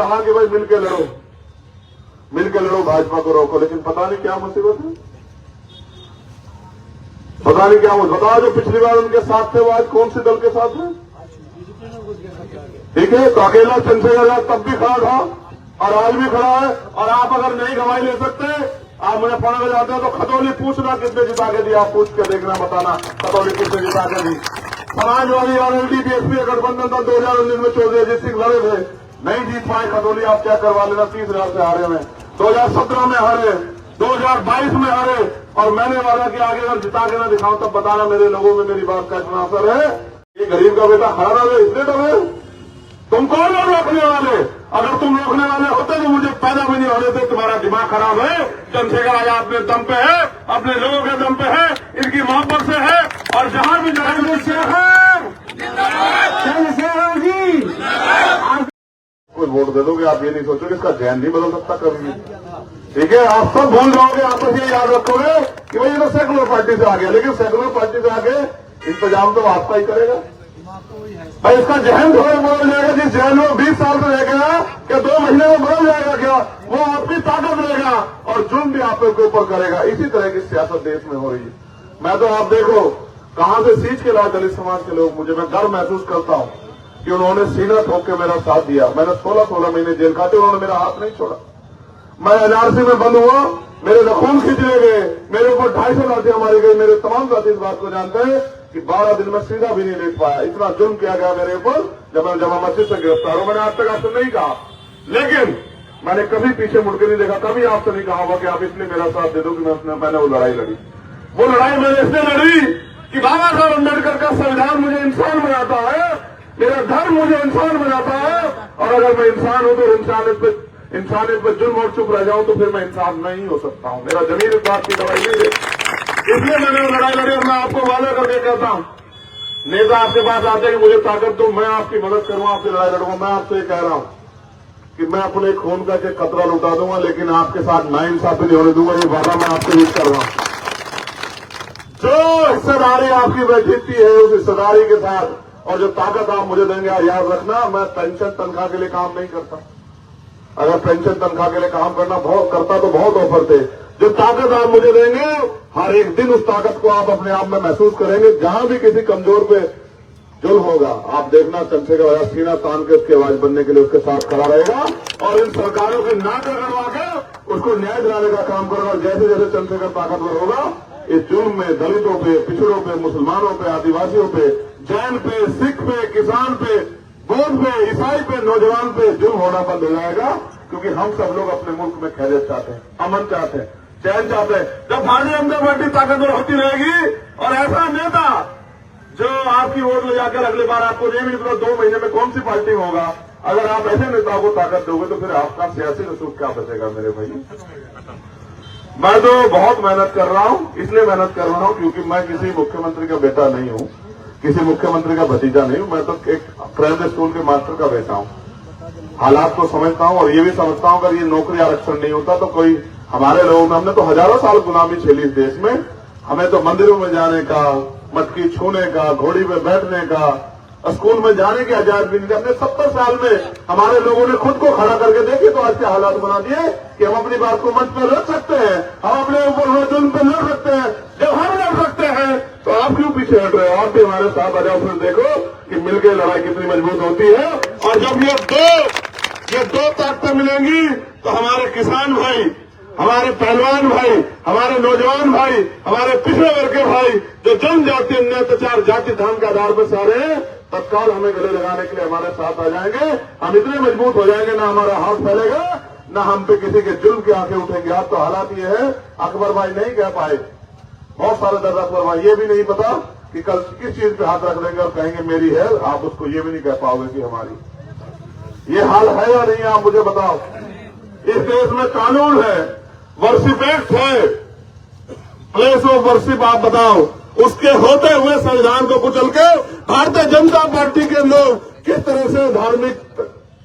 कहा कि भाई मिलके लड़ो भाजपा को रोको, लेकिन पता नहीं क्या मुसीबत है, पता नहीं क्या मुसीबत। बताओ जो पिछली बार उनके साथ थे वो आज कौन से दल के साथ है? ठीक है, तो अकेला चंद्रशेखर यादव तब भी खड़ा था और आज भी खड़ा है। और आप अगर नहीं गवाही ले सकते, आप मुझे फोन में जाते हो तो खतौली पूछना किसने जिता के दी, आप पूछ के देखना, बताना खतौली किसने जिता के दी। समाजवादी और एलडीपीएसपी का गठबंधन था 2019 में, चौधरी अजीत सिंह लड़े थे, नहीं जीत पाए खतौली, आप क्या करवा लेना, 30,000 से हारे में, 2017 में हारे, 2022 में हारे। और मैंने वादा कि आगे अगर जिता के ना दिखाऊं तब बताना मेरे लोगों में मेरी बात का इतना असर है। ये गरीब का बेटा खड़ा रहा है, इसलिए डरे। तुम कौन हो रोकने वाले? अगर तुम रोकने वाले होते तो मुझे पैदा भी नहीं होने थे। तुम्हारा दिमाग खराब है। चंद्रशेखर आजाद अपने दम पे है, अपने लोगों के दम पे है, इनकी मोहब्बत से है। और जहां भी चंद्रशेखर जी कोई वोट दे दोगे, आप ये नहीं सोचोगे इसका जैन नहीं बदल सकता कभी भी। ठीक है, आप सब भूल जाओगे, आप बस ये याद रखोगे कि भाई ये तो सेकुलर पार्टी से आ गया, लेकिन सेकुलर पार्टी से आगे इंतजाम तो आपका ही करेगा भाई। इसका जहन थोड़ा बदल जाएगा। जिस जहन में 20 साल से रह गया क्या 2 महीने में बदल जाएगा क्या? वो आपकी ताकत रहेगा और जुर्म भी आपके ऊपर करेगा। इसी तरह की सियासत देश में हो रही है। मैं तो आप देखो कहां से सींच के लाए दलित समाज के लोग मुझे, मैं गर्व महसूस करता हूं कि उन्होंने सीना ठोक के मेरा साथ दिया। मैंने 16 महीने जेल काटे, उन्होंने मेरा हाथ नहीं छोड़ा। मैं एनआरसी में बंद हुआ, मेरे नखून खींचने गए, मेरे ऊपर 250 लाठियां मारी गई। मेरे तमाम साथी इस बात को जानते हैं कि 12 दिन में सीधा भी नहीं लेट पाया। इतना जुल्म किया गया मेरे ऊपर जब मैं जमा मस्जिद से गिरफ्तार हूं। मैंने आज तक आपसे नहीं कहा, लेकिन मैंने कभी पीछे मुड़ के नहीं देखा, कभी आपसे नहीं कहा होगा कि आप इसलिए मेरा साथ दे दो कि मैंने वो लड़ाई लड़ी। वो लड़ाई मैंने इसलिए लड़ी कि बाबा साहब अम्बेडकर का संविधान मुझे इंसान बनाता है, मेरा धर्म मुझे इंसान बनाता है। और अगर मैं इंसान हूं तो इंसानियत पर जुल्म और चुप रह जाऊं तो फिर मैं इंसान नहीं हो सकता हूं। मेरा जमीन इस बात की दवाई नहीं दे, इसलिए मैंने लड़ाई लड़ी। और मैं आपको वादा करके कहता हूं, नेता आपके पास आते हैं कि मुझे ताकत दो, मैं आपकी मदद करूंगा, आपकी लड़ाई लड़ूंगा। मैं आपसे ये कह रहा हूं कि मैं अपने खून का एक कतरा लुटा दूंगा, लेकिन आपके साथ नाइंसाफी नहीं होने दूंगा। ये वादा मैं आपसे भी कर रहा हूं। जो हिस्सेदारी आपकी बैठती है उस हिस्सेदारी के साथ और जो ताकत आप मुझे देंगे, याद रखना मैं पेंशन तनख्वाह के लिए काम नहीं करता। अगर पेंशन तनख्वाह के लिए काम करना बहुत करता तो बहुत ऑफर थे। जो ताकत आप मुझे देंगे, हर एक दिन उस ताकत को आप अपने आप में महसूस करेंगे। जहां भी किसी कमजोर पे जुल्म होगा, आप देखना चंद्रशेखर आजाद सीना तान के उसकी आवाज बनने के लिए उसके साथ खड़ा रहेगा और इन सरकारों की नाक रगड़वा के उसको न्याय दिलाने का काम करेगा। जैसे जैसे चंद्रशेखर ताकतवर होगा, इस जुल्म में दलितों पे, पिछड़ों पे, मुसलमानों पे, आदिवासियों पे, जैन पे, सिख पे, किसान पे, बौद्ध पे, ईसाई पे, नौजवान पे जुल्म होना बंद हो जाएगा। क्योंकि हम सब लोग अपने मुल्क में खैरियत चाहते हैं, अमन चाहते हैं, चैन चाहते हैं। जब भारतीय जनता पार्टी ताकतवर होती रहेगी और ऐसा नेता जो आपकी वोट ले जाकर अगली बार आपको ये भी तो 2 महीने में कौन सी पार्टी में होगा, अगर आप ऐसे नेताओं को ताकत दोगे तो फिर आपका सियासी रसूख क्या बचेगा मेरे भाई। मैं तो बहुत मेहनत कर रहा हूं, इसलिए मेहनत कर रहा हूं क्योंकि मैं किसी मुख्यमंत्री का बेटा नहीं हूं, किसी मुख्यमंत्री का भतीजा नहीं हूं। मैं तो एक प्राइमरी स्कूल के मास्टर का बेटा हूं। हालात को समझता हूं और ये भी समझता हूं अगर ये नौकरी आरक्षण नहीं होता तो कोई हमारे लोगों में, हमने तो हजारों साल गुलामी झेली इस देश में। हमें तो मंदिरों में जाने का, मटकी छूने का, घोड़ी पे बैठने का, स्कूल में जाने की आजाद भी नहीं। हमने 70 साल में हमारे लोगों ने खुद को खड़ा करके देखे तो आज के हालात बना दिए कि हम अपनी बात को मंच पर रख सकते हैं, हम अपने ऊपर हुए जुल्म पे लड़ सकते हैं। जब हम लड़ सकते हैं तो आप क्यों पीछे हट रहे हो? आप भी हमारे साथ आ जाओ, फिर देखो कि मिलकर लड़ाई कितनी मजबूत होती है। और जब ये दो ताकतें मिलेंगी तो हमारे किसान भाई, हमारे पहलवान भाई, हमारे नौजवान भाई, हमारे पिछड़े वर्ग के भाई जो जनजाति अन्य अत्याचार जाति धर्म के आधार पर सारे हैं, तत्काल हमें गले लगाने के लिए हमारे साथ आ जाएंगे। हम इतने मजबूत हो जाएंगे, ना हमारा हाथ फैलेगा, ना हम पे किसी के जुल्म की आंखें उठेंगी। अब तो हालात ये है, अकबर भाई नहीं कह पाए, बहुत सारे दर्द अकबर भाई ये भी नहीं पता कि कल किस चीज पे हाथ रख देंगे और कहेंगे मेरी है, आप उसको ये भी नहीं कह पाओगे कि हमारी। ये हाल है या नहीं, आप मुझे बताओ। इस देश में कानून है, वर्शिप एक्ट है, प्लेस ऑफ वर्शिप आप बताओ, उसके होते हुए संविधान को कुचल के भारतीय जनता पार्टी के लोग किस तरह से धार्मिक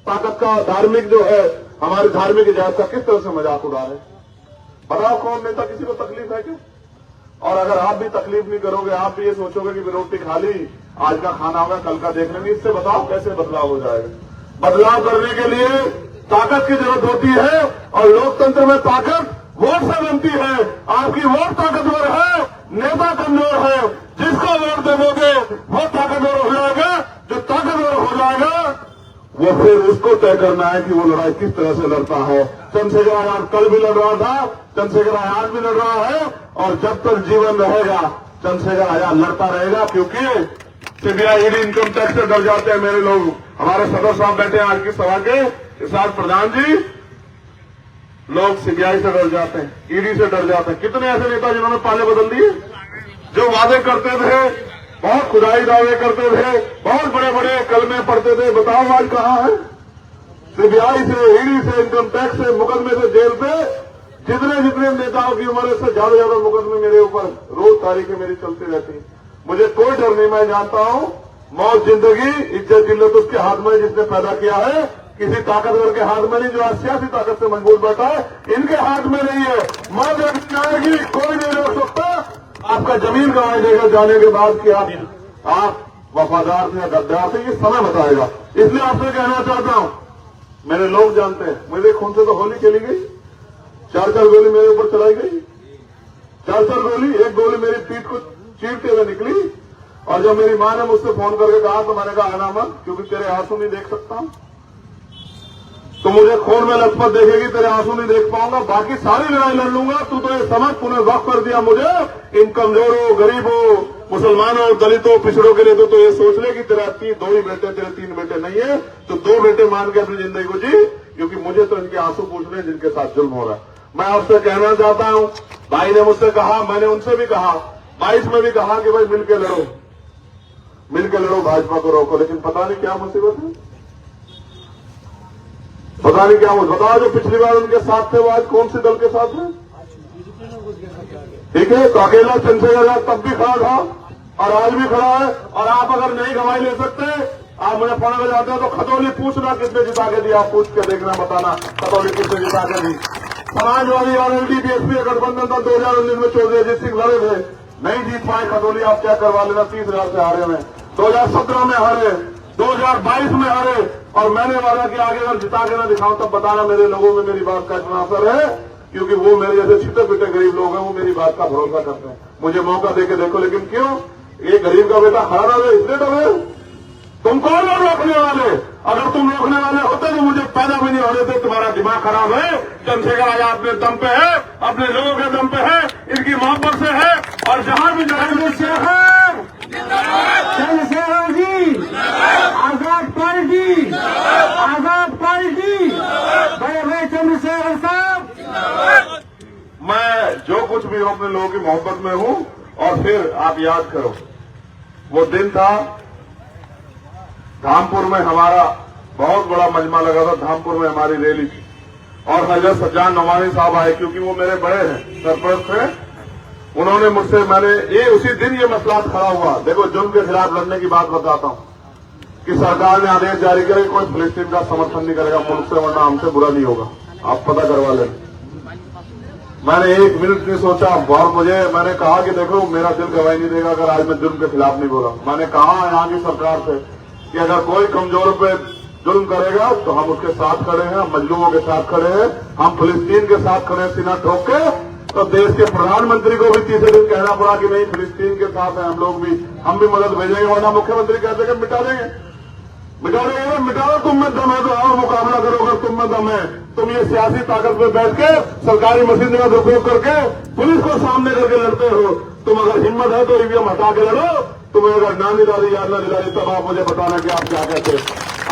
ताकत का, धार्मिक जो है हमारी धार्मिक इजाजत का किस तरह से मजाक उड़ा रहे। बताओ कौन नेता किसी को तकलीफ है क्या? और अगर आप भी तकलीफ नहीं करोगे, आप भी ये सोचोगे कि रोटी खा ली, आज का खाना होगा, कल का देख लेंगे, इससे बताओ कैसे बदलाव हो जाएगा। बदलाव करने के लिए ताकत की जरूरत होती है और लोकतंत्र में ताकत वोट से बनती है। आपकी वोट ताकतवर है, नेता कमजोर है, जिसको वोट देवोगे वो ताकतवर हो जाएगा। जो ताकतवर हो जाएगा वो फिर उसको तय करना है कि वो लड़ाई किस तरह से लड़ता है। चंद्रशेखर आजाद कल भी लड़ रहा था, चंद्रशेखर आजाद भी लड़ रहा है और जब तक जीवन रहेगा चंद्रशेखर आजाद लड़ता रहेगा। क्योंकि सीबीआई ईडी इनकम टैक्स से डर जाते हैं मेरे लोग। हमारे सदस्य साहब बैठे हैं आज की सभा के साथ, प्रधान जी, लोग सीबीआई से डर जाते हैं, ईडी से डर जाते हैं। कितने ऐसे नेता जिन्होंने पाले बदल दिए, जो वादे करते थे, बहुत खुदाई दावे करते थे, बहुत बड़े बड़े कलमे पढ़ते थे, बताओ आज कहां है। सीबीआई से, ईडी से, इनकम टैक्स से, मुकदमे से, जेल से, जितने नेताओं की उम्र से ज्यादा मुकदमे मेरे ऊपर रोज तारीखें मेरी चलती रहती है। मुझे कोई डर नहीं, मैं जानता हूं मौत जिंदगी इज्जत जिल्लत उसके हाथ में जिसने पैदा किया है, किसी ताकतवर के हाथ में नहीं जो आज सियासी ताकत से मजबूत बैठा है, इनके हाथ में नहीं है। मौत आएगी, कोई नहीं रोक सकता। आपका जमीन गंवाई देगा जाने के बाद कि आप वफादार थे या गद्दार थे, ये समय बताएगा। इसलिए आपसे कहना चाहता हूं, मेरे लोग जानते हैं मेरे खून से तो होली खेली गई, 4-4 गोली मेरे ऊपर चलाई गई, 4-4 गोली, एक गोली मेरी पीठ को चीरते हुए निकली। और जब मेरी मां ने मुझसे फोन करके कहा तो मैंने कहा आना मत, क्योंकि तेरे आंसू नहीं देख सकता, तो मुझे खून में लथपथ देखेगी, तेरे आंसू नहीं देख पाऊंगा, बाकी सारी लड़ाई लड़ लूंगा। तू तो ये समझ, तूने वक्त कर दिया मुझे इन कमजोरों, गरीबों, मुसलमानों, दलितों, पिछड़ों के लिए। तो ये सोच ले कि तेरा 2 ही बेटे, तेरे 3 बेटे नहीं है, तो 2 बेटे मान के अपनी जिंदगी को जी, क्योंकि मुझे तो इनके आंसू पूछने जिनके साथ जुल्म हो रहा है। मैं आपसे कहना चाहता हूं, भाई ने मुझसे कहा, मैंने उनसे भी कहा, 22 में भी कहा कि भाई मिलकर लड़ो, भाजपा को रोको, लेकिन पता नहीं क्या मुसीबत है, पता नहीं क्या मुझे बताओ। जो पिछली बार उनके साथ थे वो आज कौन से दल के साथ है? ठीक है, तो अकेला चंद्रशेखर आजाद तब भी खड़ा था और आज भी खड़ा है। और आप अगर नहीं गवाही ले सकते, आप मुझे फोन कर जाते हो तो खतौली पूछना किसने जिता के दिया, पूछ के देखना, बताना खतौली किसने जिता के दी। समाजवादी और एलडीपीएसपी का गठबंधन था 2019 में, चौधरी अजीत सिंह लड़े थे, नहीं जीत पाए खतौली। आप क्या करवा लेना, 30,000 से हारे में, 2017 में हारे, 2022 में हारे। और मैंने वादा किया आगे अगर जिता के ना दिखाऊं तब बताना मेरे लोगों में मेरी बात का इतना असर है, क्योंकि वो मेरे जैसे छिटे पिटे गरीब लोग हैं, वो मेरी बात का भरोसा करते हैं। मुझे मौका देके देखो, लेकिन क्यों ये गरीब का बेटा खड़ा रहे, इसलिए डरे। तुम कौन हो रोकने वाले? अगर तुम रोकने वाले होते तो मुझे पैदा भी नहीं होने थे। तुम्हारा दिमाग खराब है। चंद्रशेखर आजाद अपने दम पे है, अपने लोगों के दम पे है, इनकी मोहब्बत से है। और जहां भी चंद्रशेखर जी, आजाद पार्टी, बड़े भाई चंद्रशेखर साहब। मैं जो कुछ भी हूं अपने लोगों की मोहब्बत में हूं। और फिर आप याद करो, वो दिन था धामपुर में हमारा बहुत बड़ा मजमा लगा था, धामपुर में हमारी रैली थी और हजरत सज्जाद नवानी साहब आए, क्योंकि वो मेरे बड़े हैं, सरपरस्त थे। उन्होंने मुझसे, मैंने ये उसी दिन ये मसला खड़ा हुआ। देखो, जुल्म के खिलाफ लड़ने की बात बताता हूं कि सरकार ने आदेश जारी किया कि कोई फिलिस्तीन का समर्थन नहीं करेगा मुल्क से, वरना हमसे बुरा नहीं होगा, आप पता करवा लें। मैंने 1 मिनट नहीं सोचा और मैंने कहा कि देखो मेरा दिल गवाही नहीं देगा अगर आज मैं जुल्म के खिलाफ नहीं बोला। मैंने कहा यहाँ की सरकार से कि अगर कोई कमजोर पे जुल्म करेगा तो हम उसके साथ खड़े हैं, हम मजलूमों के साथ खड़े हैं, हम फिलिस्तीन के साथ खड़े हैं सीना ठोक के। तो देश के प्रधानमंत्री को भी तीसरे दिन कहना पड़ा कि नहीं, फिलिस्तीन के साथ हैं हम लोग भी, हम भी मदद भेजेंगे, वरना मुख्यमंत्री कहते कि मिटा देंगे। मिटा दो, तुम में दम है तो और मुकाबला करो अगर तुम में दम है। तुम ये सियासी ताकत पे बैठ के सरकारी मशीन का दुरुपयोग करके पुलिस को सामने करके लड़ते हो। तुम अगर हिम्मत है तो ईवीएम हटा के लड़ो। तुम्हें अगर ना निराली याद ना निराली तब आप मुझे बताना कि आप क्या कहते हैं।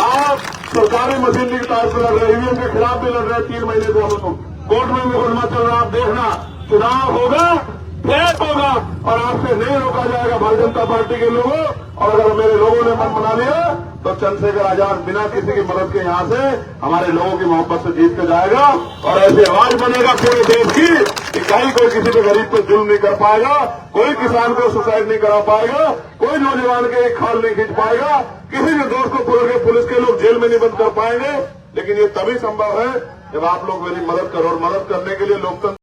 आप सरकारी मशीनरी की ताकत से लड़ रहे, ईवीएम के खिलाफ भी लड़ रहे। 3 महीने से हम कोर्ट में मुकदमा चल रहा, आप देखना, चुनाव होगा, फेक होगा और आपसे नहीं रोका जाएगा भारतीय जनता पार्टी के लोगों। और अगर मेरे लोगों ने मन बना लिया तो चंद्रशेखर आजाद बिना किसी की मदद के यहां से हमारे लोगों की मोहब्बत से जीत के जाएगा। और ऐसी आवाज बनेगा पूरे देश की कि कहीं कोई किसी पे गरीब पे जुल्म नहीं कर पाएगा, कोई किसान को सुसाइड नहीं करा पाएगा, कोई नौजवान के खाल नहीं खींच पाएगा, किसी भी दोस्त को पकड़ के पुलिस के लोग जेल में नहीं बंद कर पाएंगे। लेकिन ये तभी संभव है जब आप लोग मेरी मदद करो। और मदद करने के लिए लोकतंत्र